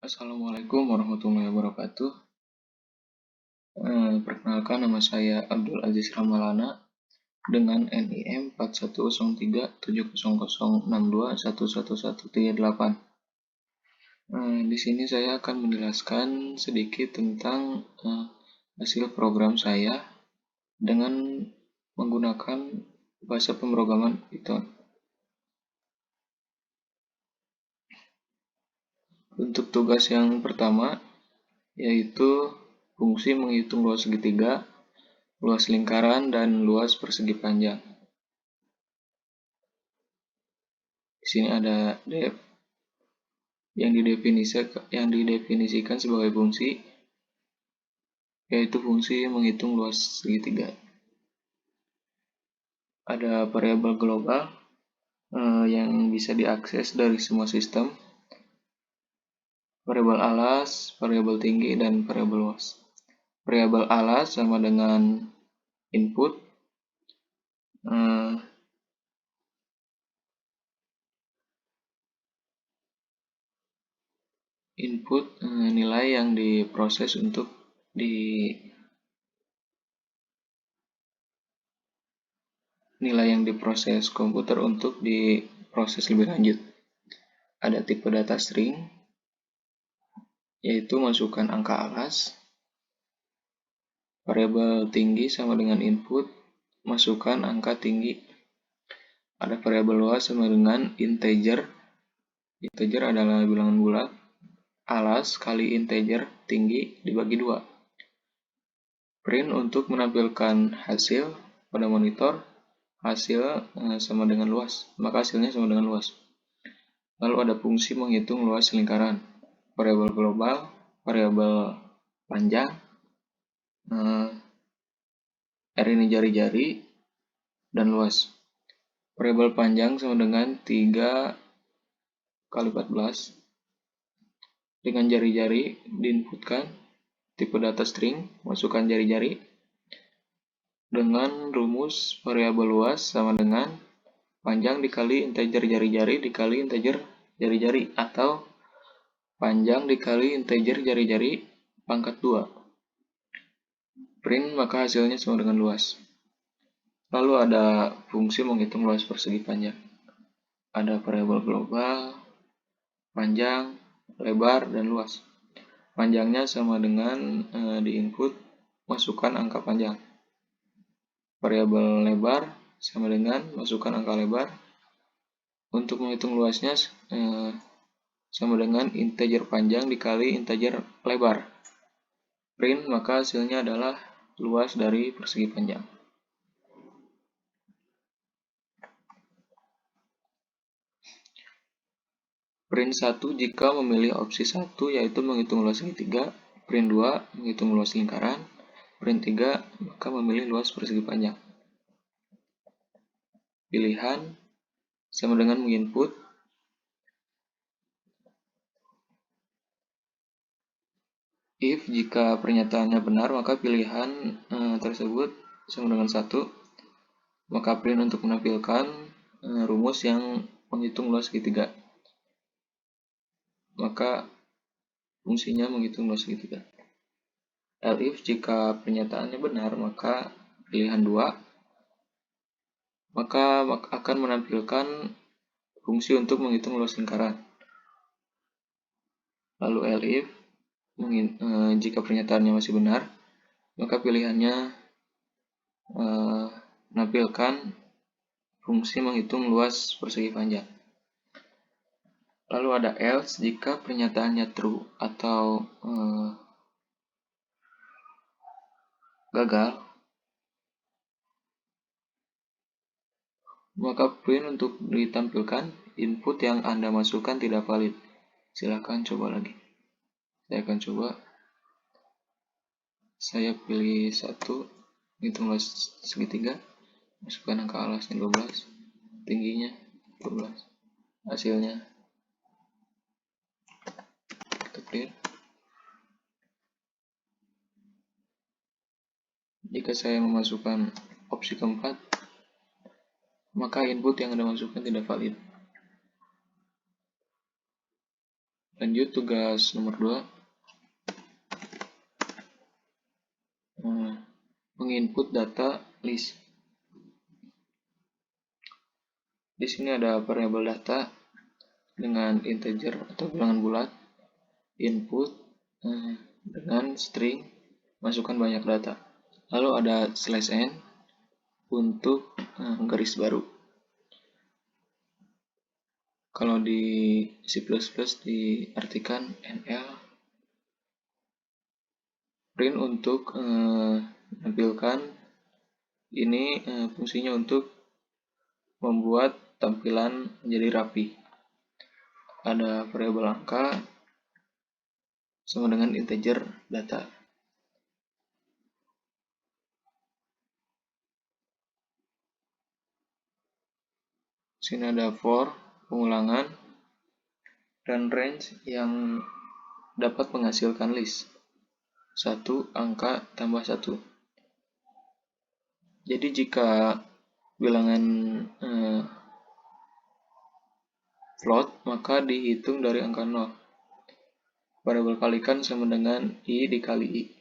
Assalamualaikum warahmatullahi wabarakatuh. Perkenalkan, nama saya Abdul Aziz Ramalana dengan NIM 41037006211138. Di sini saya akan menjelaskan sedikit tentang hasil program saya dengan menggunakan bahasa pemrograman Python. Untuk tugas yang pertama yaitu fungsi menghitung luas segitiga, luas lingkaran, dan luas persegi panjang. Di sini ada def yang didefinisikan sebagai fungsi, yaitu fungsi menghitung luas segitiga. Ada variabel global yang bisa diakses dari semua sistem, variabel alas, variabel tinggi, dan variabel luas. Variabel alas sama dengan input, nilai yang diproses untuk nilai yang diproses komputer untuk diproses lebih lanjut. Ada tipe data string, yaitu masukkan angka alas. Variabel tinggi sama dengan input, masukkan angka tinggi. Ada variabel luas sama dengan integer. Integer adalah bilangan bulat. Alas kali integer tinggi dibagi 2. Print untuk menampilkan hasil pada monitor. Hasil sama dengan luas, maka hasilnya sama dengan luas. Lalu ada fungsi menghitung luas lingkaran. Variabel global, variabel panjang, R ini jari-jari, dan luas. Variabel panjang sama dengan 3 kali 14. Dengan jari-jari diinputkan, tipe data string, masukkan jari-jari. Dengan rumus variabel luas sama dengan panjang dikali integer jari-jari dikali integer jari-jari, atau panjang dikali integer jari-jari pangkat 2. Print, maka hasilnya sama dengan luas. Lalu ada fungsi menghitung luas persegi panjang. Ada variabel global, panjang, lebar, dan luas. Panjangnya sama dengan di input, masukkan angka panjang. Variabel lebar sama dengan masukkan angka lebar. Untuk menghitung luasnya sama dengan integer panjang dikali integer lebar. Print, maka hasilnya adalah luas dari persegi panjang. Print 1 jika memilih opsi 1, yaitu menghitung luas segitiga. Print 2 menghitung luas lingkaran. Print 3 maka memilih luas persegi panjang. Pilihan sama dengan menginput if jika pernyataannya benar, maka pilihan tersebut sama dengan 1. Maka print untuk menampilkan rumus yang menghitung luas segitiga. Maka fungsinya menghitung luas segitiga. Elif jika pernyataannya benar, maka pilihan 2. Maka akan menampilkan fungsi untuk menghitung luas lingkaran. Lalu elif jika pernyataannya masih benar, maka pilihannya menampilkan fungsi menghitung luas persegi panjang. Lalu ada else jika pernyataannya true atau gagal, maka print untuk ditampilkan input yang Anda masukkan tidak valid. Silahkan coba lagi. Saya akan coba. Saya pilih 1, hitung luas segitiga, masukkan angka alasnya 12, tingginya 12. Hasilnya kita clear. Jika saya memasukkan opsi keempat, maka input yang Anda masukkan tidak valid. Lanjut tugas nomor 2. Menginput data list. Di sini ada variabel data dengan integer atau bilangan bulat, input dengan string, masukkan banyak data. Lalu ada /n untuk garis baru. Kalau di C++ diartikan NL. Print untuk menampilkan ini fungsinya untuk membuat tampilan menjadi rapi. Ada variabel angka sama dengan integer data. Sini ada for pengulangan dan range yang dapat menghasilkan list. 1 angka tambah 1. Jadi jika bilangan float, maka dihitung dari angka 0. Variabel kalikan sama dengan I dikali I,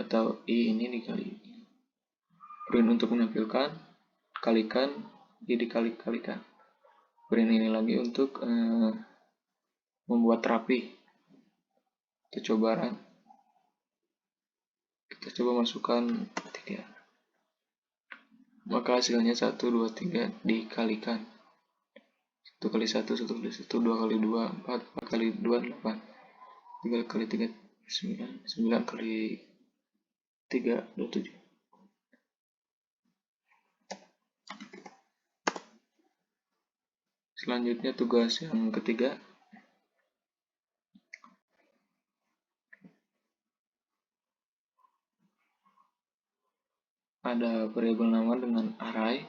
atau I ini dikali I. Print untuk menampilkan, kalikan, I dikali-kalikan. Print ini lagi untuk membuat rapi. Kita coba masukkan 3. Maka hasilnya 1, 2, 3 dikalikan. 1 kali 1, 1 kali 1, 2 kali 2, 4, 4 kali 2, 8. 3 kali 3, 9, 9 kali 3, 27. Selanjutnya tugas yang ketiga. Ada variabel nama dengan array,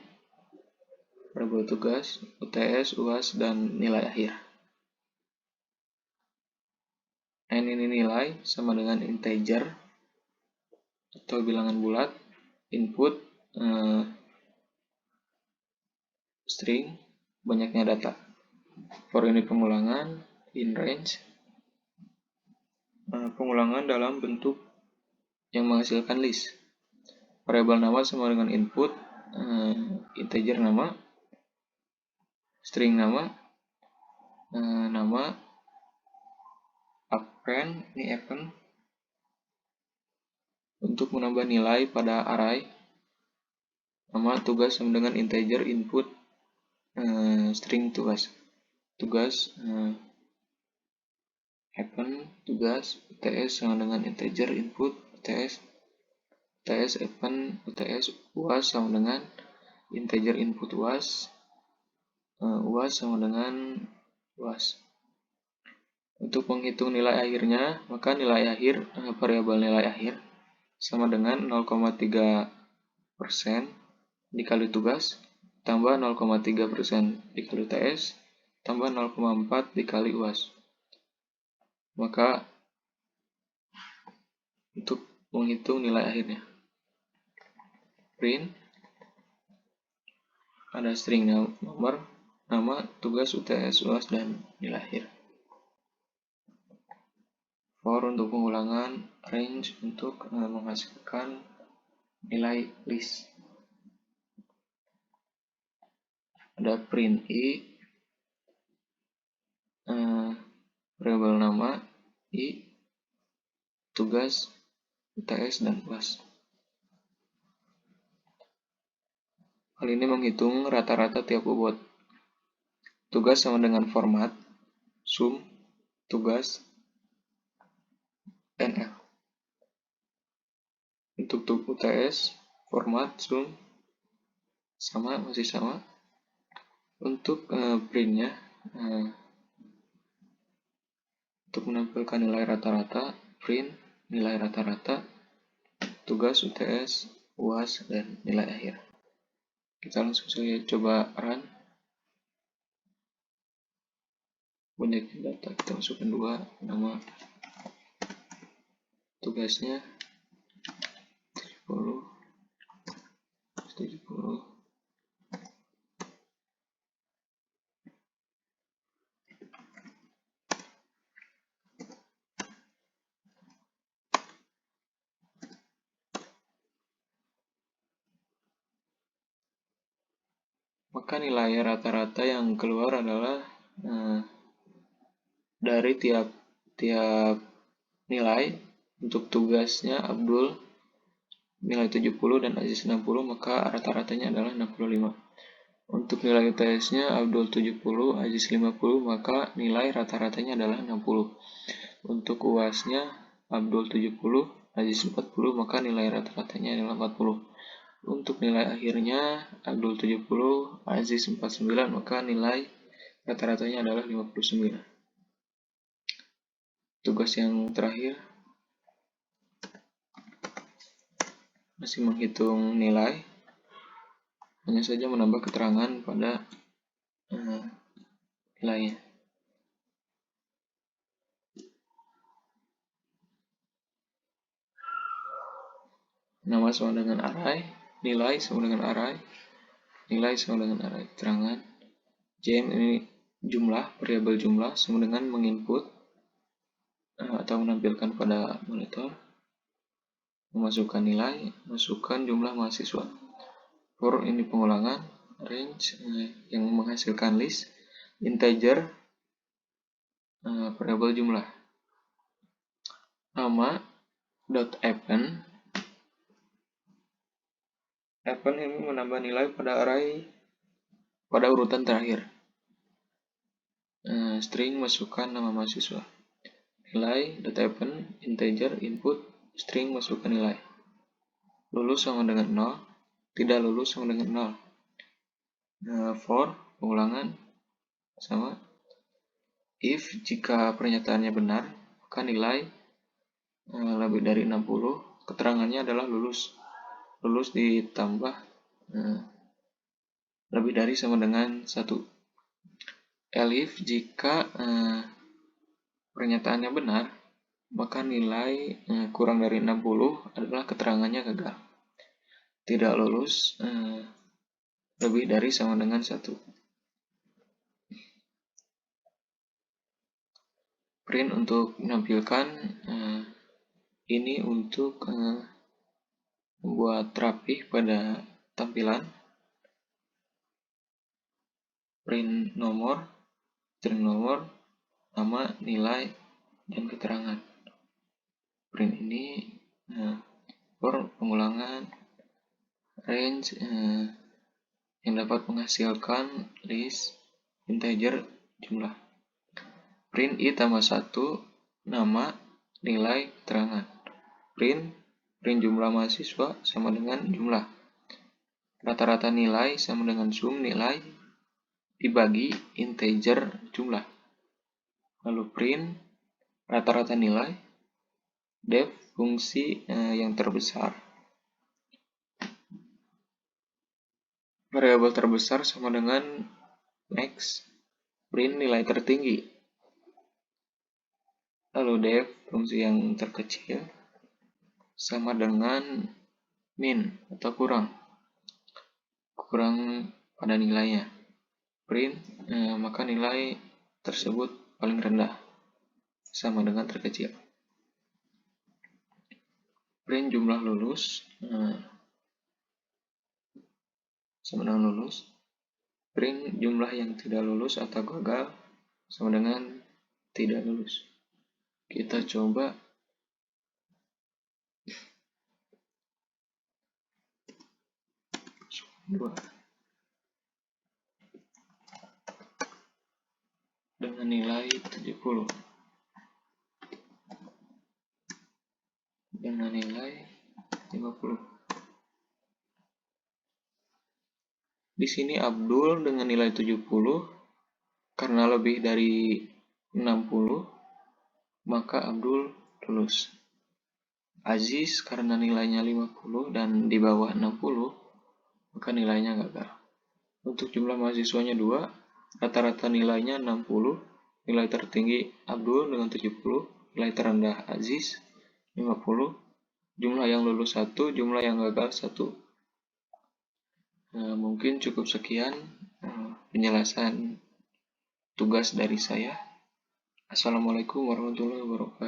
variabel tugas, UTS, UAS, dan nilai akhir. N ini nilai sama dengan integer atau bilangan bulat, input string, banyaknya data. For ini pengulangan, in range, pengulangan dalam bentuk yang menghasilkan list. Variabel nama sama dengan input, integer nama, string nama, nama, append, ini append, untuk menambah nilai pada array. Nama tugas sama dengan integer input, string tugas. Tugas append tugas UTS sama dengan integer input UTS. UTS append UTS. UAS sama dengan integer input UAS. UAS sama dengan UAS. Untuk menghitung nilai akhirnya, maka nilai akhir, variabel nilai akhir sama dengan 0,3% dikali tugas tambah 0,3% dikali UTS tambah 0,4 dikali UAS. Maka untuk menghitung nilai akhirnya, print ada string nomor, nama, tugas, UTS, UAS, dan nilai akhir. For untuk pengulangan, range untuk menghasilkan nilai list. Ada print I, variabel nama I, tugas, UTS, dan UAS. Hal ini menghitung rata-rata tiap bobot. Tugas sama dengan format, sum, tugas, NL. Untuk UTS, format, sum, masih sama. Untuk printnya, untuk menampilkan nilai rata-rata, print nilai rata-rata, tugas, UTS, UAS, dan nilai akhir. Kita langsung saja coba run. Banyak data, kita masukkan 2, nama, tugasnya 70, 70. maka nilai rata-rata yang keluar adalah dari tiap nilai. Untuk tugasnya Abdul nilai 70 dan Aziz 60, maka rata-ratanya adalah 65. Untuk nilai UTS-nya Abdul 70, Aziz 50, maka nilai rata-ratanya adalah 60. Untuk UAS-nya Abdul 70, Aziz 40, maka nilai rata-ratanya adalah 40. Untuk nilai akhirnya Abdul 70, Aziz 49, maka nilai rata-ratanya adalah 59. Tugas yang terakhir masih menghitung nilai, hanya saja menambah keterangan pada nilainya. Nama sama dengan array, nilai sama dengan array, nilai sama dengan array. Keterangan JM ini jumlah, variabel jumlah sama dengan menginput atau menampilkan pada monitor, memasukkan nilai, masukkan jumlah mahasiswa. For ini pengulangan, range yang menghasilkan list, integer variabel jumlah. Nama .append ini menambah nilai pada array pada urutan terakhir. String masukkan nama mahasiswa. Nilai .append integer input string masukkan nilai. Lulus sama dengan 0, tidak lulus sama dengan 0. For pengulangan sama if jika pernyataannya benar, maka nilai lebih dari 60, keterangannya adalah lulus. Lulus ditambah lebih dari sama dengan 1. Elif jika pernyataannya benar, maka nilai kurang dari 60 adalah keterangannya gagal. Tidak lulus lebih dari sama dengan 1. Print untuk menampilkan ini untuk membuat rapih pada tampilan. Print nomor, string nomor, nama, nilai, dan keterangan. Print ini for pengulangan, range yang dapat menghasilkan list, integer, jumlah. Print i tambah 1, nama, nilai, keterangan. Print jumlah mahasiswa sama dengan jumlah. Rata-rata nilai sama dengan sum nilai dibagi integer jumlah. Lalu print rata-rata nilai, def fungsi yang terbesar. Variabel terbesar sama dengan max, print nilai tertinggi. Lalu def fungsi yang terkecil sama dengan min atau kurang pada nilainya. Print maka nilai tersebut paling rendah sama dengan terkecil. Print jumlah lulus sama dengan lulus. Print jumlah yang tidak lulus atau gagal sama dengan tidak lulus. Kita coba dengan nilai 70 dengan nilai 50. Di sini Abdul dengan nilai 70 karena lebih dari 60 maka Abdul lulus. Aziz karena nilainya 50 dan di bawah 60 maka nilainya gagal. Untuk jumlah mahasiswanya 2, rata-rata nilainya 60, nilai tertinggi Abdul dengan 70, nilai terendah Aziz 50, jumlah yang lulus 1, jumlah yang gagal 1. Mungkin cukup sekian penjelasan tugas dari saya. Assalamualaikum warahmatullahi wabarakatuh.